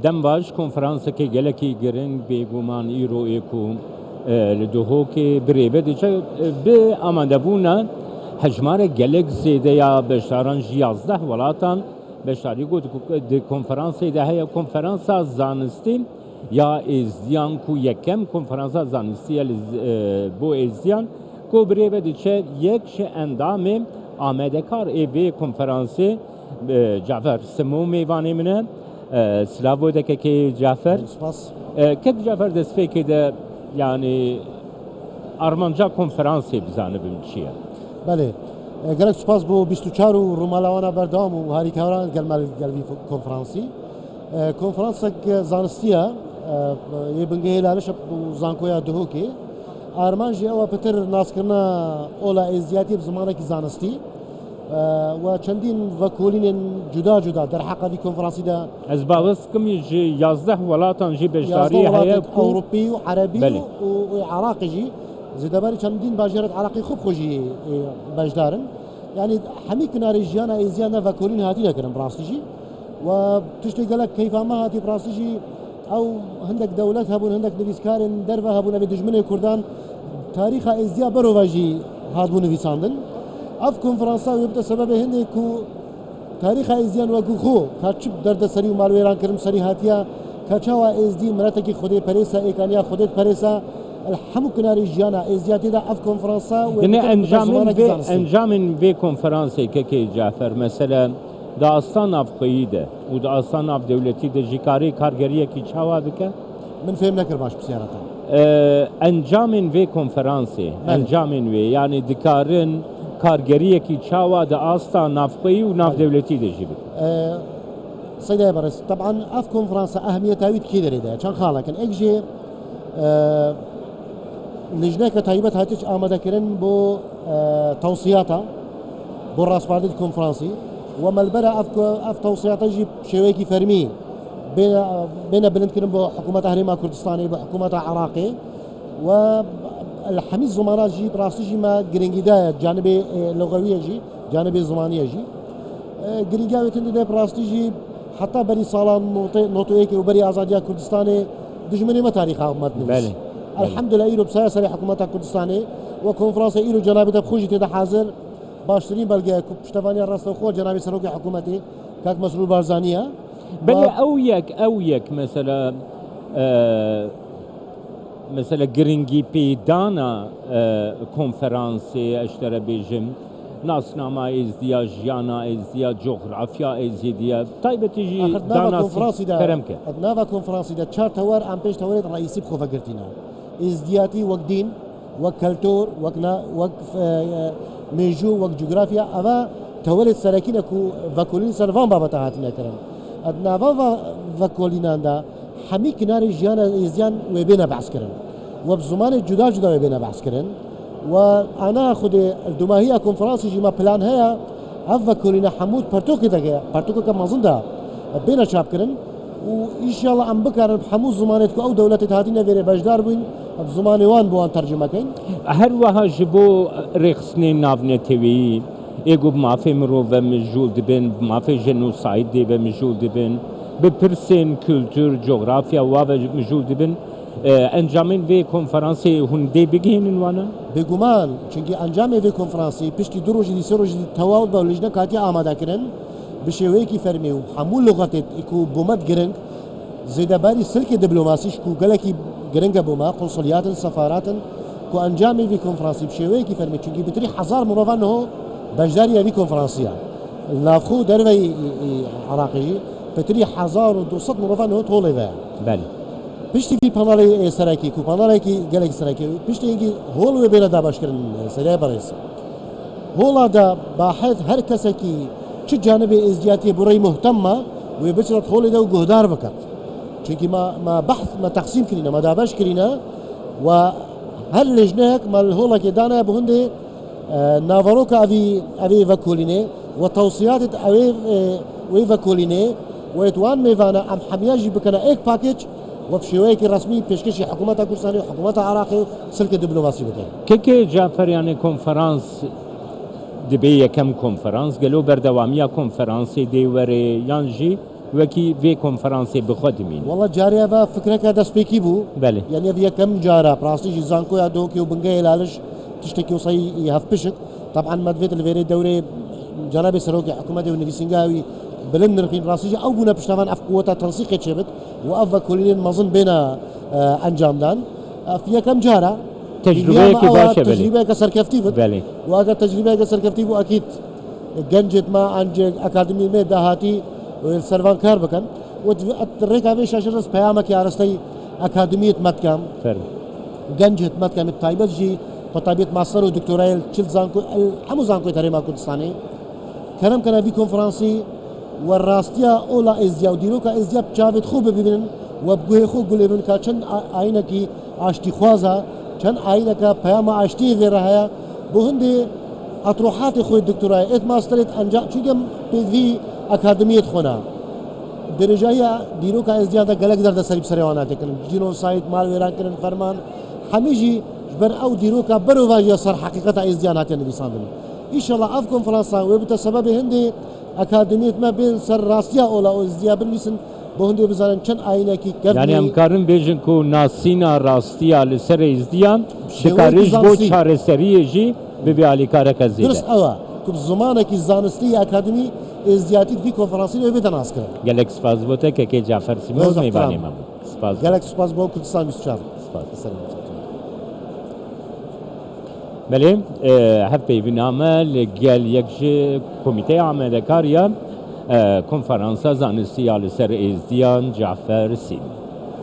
دم باش کنفرانس که گلکی گرنگ بگومان ایرو ایکو لدوهو که بریبه دیچه به آمده بونا هجمار گلک زیده یا بشتاران 11 ولاتان بشتاری گود دی کنفرانس ده هیا کنفرانس زانستی یا ازدیان کو یکم کنفرانس زانستی بو ازدیان کو بریبه دیچه یک شه اندام آمده کار ایوی کنفرانسی جعفر سمو میوانی منه سلاو ده که جعفر که جعفر دست فکر ده yani Armanca konferansı bizanı bimçiye. بله گرک سپاس بو 24 رومالاوانا بردام و هاریکاران گلوی کنفرانسی کنفرانس زانستیه یه بنگه هلالش زانکویا دهوکی آرمانجی او پتر ناس کرنا اولا ازدیاتی بزمانه کی زانستی و چندین وکولین جدا جدا در حقیقی کنفرانسی ده از باز کمی 11 ولاتان جی بشاری هیا اوروبی و عربی و عراقی جی زدباری چندین باجرات عراقی خوب خوشی بجدارن يعني حمي كنا رجيانا ازيانا وكولين هاتي لكن براستيجي وتشتي قالك كيف ما هاتي براستيجي او عندك دولات هبون عندك نبيسكارن درفا هبون ابي دجمنه كردان تاريخ ازيا بروفاجي هادبون فيساندن اف كونفرنسا يبدا سبب هندكو تاريخ ازيان وكو خو كاتشب درد سري ومالويران كرم سري هاتيا كاتشاوا ازدي مراتكي خودي بريسا ايكانيا خودي بريسا الحمو كناري جانا ازياتي دا اف كونفرنسا يعني انجام في كونفرنسي كي جعفر مثلا داستان اف قيده وداستان اف دولتي د جيكاري كارغريه كي چاوا بك من فهم نكر باش بسيارته انجام في كونفرنسي انجام في يعني دكارن كارغريه كي چاوا د استان نافقي وناف دولتي د جيب سيدي برس طبعا اف كونفرنسا اهميتها ويت كي دريده كان خالك الاكجي لجنه كتايبت هاتش آماده كرن بو توصياتا بو راسباردي الكونفرنسي وملبرة اف توصياتا جي شويكي فرمي بين بلند كرن بو حكومة هريما كردستاني بو حكومة عراقي والحميد زمانات جي براسي جي ما جرينجيدا جانبي لغوية جي جانبي زمانية جي جرينجا ويتند ده براسي جي حتى بري سالان نوتو ايكي وبري ازاديا كردستاني دجمني ما تاريخها مدنس الحمد لله إيرو بسياسة حكومة كردستاني وكونفرنسا إيرو جنابي تبخوجي تدا حاضر باشترين بلقى بشتفانيا راستو خو جنابي سروكي حكومتي كاك مسؤول بارزانية بل أويك مثلا مثلا جرينجي بيدانا كونفرنسي اشترى بيجم ناسنامه ازدیا جیانا ازدیا جغرافیا ازدیا طيب تيجي دانا كرمك نافا كونفرنسي دا چهار توار ام پیش توارت رئیسی بخو فکرتینا ازدیاتی وک دین وک کلتور وک میجو وک جغرافیا اوا توارت سرکینا کو وکولین سروان بابتا هاتینا کرن نافا وکولینان دا حمی کنار جیانا ازدیان وبینا بحث کرن وبزمان جدا جدا وبینا بحث کرن وانا خود الدماهيه كونفرنس جي ما بلان هيا افا كولينا حمود برتوكي كما زندا بينا شاب كرن وان شاء الله ام بكر بحمود زمانتكو او دولتي هاتينا فيري باجدار بين زماني وان بوان ترجمه كاين هر وها جبو رخصني نافنتوي ايغو ما في مرو ومجول دبن ما في جنوسايد دي ومجول دبن بپرسن كولتور جغرافيا ومجول دبن انجامین وی کنفرانسی هندی بگیرین وانا؟ بگمان چونکی انجام وی کنفرانسی پشتی دو روزی دی سه روزی تواول با لجنه کاتی آماده کردن بشویی کی فرمی و حمول لغات اکو بومت گرنگ زیاده باری سلک دیپلماسیش کو گلکی گرنگ بوما قنصلیات سفارات کو انجام وی کنفرانسی بشویی کی فرمی چونکی بتری هزار مروان هو بجداری وی کنفرانسیا لافخو دروی عراقی بتری 1200 مروان هو طوله و بله پشتی بی پانالی سرکی کو پانالی کی گلک سرکی پشتی اینگی هول و بینا دا باشکرن سریع برایس هولا دا باحث هر کسی کی چه جانب ازدیاتی برای مهتمه و بچرت هول دا و گهدار بکت چونکی ما بحث ما تقسیم کرینا ما دابش کرینا و هر لجنه ما هولا کی دانا بهنده نافروکا اوی وکولینه و توصیات اوی وکولینه و اتوان میوانا ام حمیاجی بکنه ایک پاکیج وبشويك رسمي بيشكشي حكومة كردستاني وحكومة عراقي سلك دبلوماسي بتاعي. كي جعفر يعني كونفرنس دبي كم كونفرنس قالوا بردوامية كونفرنس دي وري يانجي وكي في كونفرنسي بخدمين والله جاري هذا فكرك هذا سبيكي بو بله يعني هذا كم جارة براستيج زانكو يا دوكي وبنجي لالش تشتكي وصي يهف بشك طبعا مدفيت الفيري دوري جناب سروكي حكومة ونفسينجاوي بلن نرخين راسيجي او بنا بشتغل اف قوة تنسيق شبت وافا كلين مظن بين انجام دان فيها كم جارة تجربة كباشة بله تجربة كسر كفتي بله واگر تجربة كسر كفتي بو اكيد گنجت ما انج اكاديمي में دهاتي سروان کار بکن و ترک همیشه شرس پیام کی آرستی اکادمیت متکم فرق گنجت متکم تایبت جی بطبیعت ماستر و دکتورایل چل زانکو همو زانکو تری ما کردستانی کرم کنه وی کنفرانسی و راستیا اولا ازدیا و دیرو که ازدیا بچاوت خوب ببینن و بگوه خوب گلی ببین که چند آینه کی آشتی خوازه چند آینه که پیام آشتی وی رهایا بهنده اطروحات خوی دکتورای ات ماسترت انجام چیکم في اكاديميه خونا درجه ديرو کا ازدیاده گلک در سریب سریوانا تکن جینوساید مال ویران کرن فرمان همیجی بر او ديرو کا برو واجه سر حقیقت ازدیانات نبی ساندن ان شاء الله اف کنفرانس و بتسبب هندي اكاديميه ما بين سر راستيا اولا ازدیا بالمثل بهندي بزارن چن آینه کی يعني امكارن بيجن كو ناسينا راستيا لسر ازديان شكاريش بو چاره سريه جي ببي علي كارك زيده درس اوا كب زمانك زانستي اكاديمي ازدياتي في كونفرنسي و بتناس کرد گلک سپاس بوده که جعفر سیموز میبانی ما بود سپاس گلک سپاس بو کردستان 24 سپاس بله هفته بنامه لگل یک کمیته آمده کاریا کنفرانس زانستی آل سر ازدیان جعفر سیم